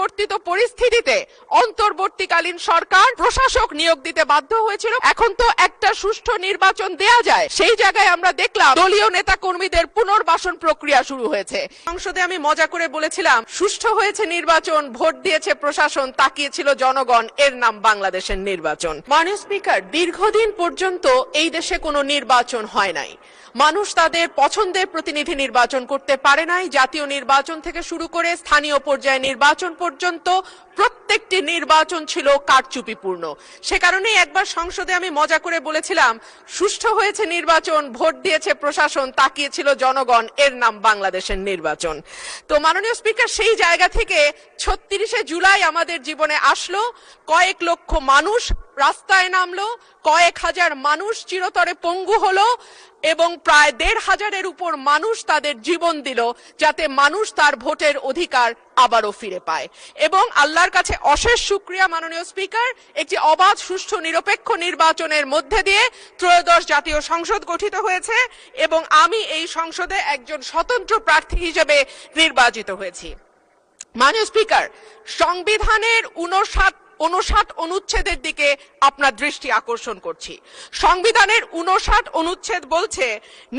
পরিবর্তিত পরিস্থিতিতে অন্তর্বর্তীকালীন সরকার প্রশাসক নিয়োগ দিতে বাধ্য হয়েছিল। এখন তো একটা সুষ্ঠু নির্বাচন দেয়া যায়, সেই জায়গায় আমরা দেখলাম দলীয় নেতা কর্মীদের পুনর্বাসন প্রক্রিয়া শুরু হয়েছে। সংসদে আমি মজা করে বলেছিলাম, সুষ্ঠু হয়েছে নির্বাচন, ভোট দিয়েছে প্রশাসন, তাকিয়েছিল জনগণ, এর নাম বাংলাদেশের নির্বাচন। মাননীয় স্পিকার, দীর্ঘদিন পর্যন্ত এই দেশে কোনো নির্বাচন হয় নাই। মানুষ তাদের পছন্দের প্রতিনিধি নির্বাচন করতে পারে নাই। জাতীয় নির্বাচন থেকে শুরু করে স্থানীয় পর্যায়ে নির্বাচন পর্যন্ত প্রত্যেকটি নির্বাচন ছিল কারচুপিপূর্ণ। সে কারণেই একবার সংসদে আমি মজা করে বলেছিলাম, সুষ্ঠু হয়েছে নির্বাচন, ভোট দিয়েছে প্রশাসন, তাকিয়েছিল জনগণ, এর নাম বাংলাদেশের নির্বাচন। তো মাননীয় স্পিকার, সেই জায়গা থেকে ৩৬শে জুলাই আমাদের জীবনে আসলো, কয়েক লক্ষ মানুষ রাস্তায় নামলো, কয়েক হাজার মানুষ চিরতরে পঙ্গু হলো এবং প্রায় ১৫০০-এর উপর মানুষ তাদের জীবন দিল যাতে মানুষ তার ভোটের অধিকার আবারও ফিরে পায়। এবং আল্লাহর কাছে অশেষ শুকরিয়া মাননীয় স্পিকার, একটি অবাধ, সুষ্ঠু, নিরপেক্ষ নির্বাচনের মধ্যে দিয়ে ত্রয়োদশ জাতীয় সংসদ গঠিত হয়েছে এবং আমি এই সংসদে একজন স্বতন্ত্র প্রার্থী হিসেবে নির্বাচিত হয়েছি। মাননীয় স্পিকার, সংবিধানের ৫৯ অনুচ্ছেদের দিকে আপনার দৃষ্টি আকর্ষণ করছি। সংবিধানের ৫৯ অনুচ্ছেদ বলছে,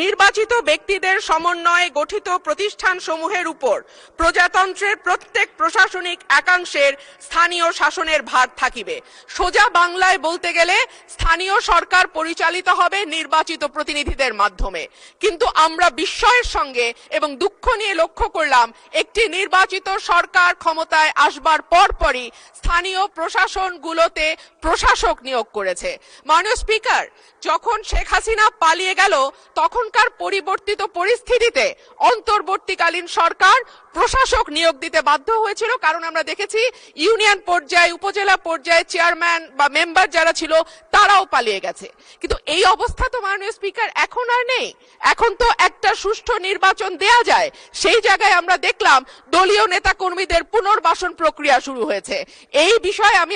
নির্বাচিত ব্যক্তিদের সমন্বয়ে গঠিত প্রতিষ্ঠান সমূহের উপর প্রজাতন্ত্রের প্রত্যেক প্রশাসনিক একাংশের স্থানীয় শাসনের ভার থাকিবে। সোজা বাংলায় বলতে গেলে স্থানীয় সরকার পরিচালিত হবে নির্বাচিত প্রতিনিধিদের মাধ্যমে। কিন্তু আমরা বিস্ময়ের সঙ্গে এবং দুঃখ নিয়ে লক্ষ্য করলাম, একটি নির্বাচিত সরকার ক্ষমতায় আসবার পরপরই স্থানীয় প্রশাসনগুলোতে প্রশাসক নিয়োগ করেছে। মাননীয় স্পিকার, যখন শেখ হাসিনা পালিয়ে গেল তখনকার পরিবর্তিত পরিস্থিতিতে অন্তর্বর্তীকালীন সরকার প্রশাসক নিয়োগ দিতে বাধ্য হয়েছিল, কারণ আমরা দেখেছি ইউনিয়ন পর্যায়ে, উপজেলা পর্যায়ে চেয়ারম্যান বা মেম্বার যারা ছিল তারাও পালিয়ে গেছে। কিন্তু এই অবস্থা তো মাননীয় স্পিকার এখন আর নেই। এখন তো একটা সুষ্ঠু নির্বাচন দেয়া যায়, সেই জায়গায় আমরা দেখলাম দলীয় নেতা কর্মীদের পুনর্বাসন প্রক্রিয়া শুরু হয়েছে। এই বিষয়ে আমি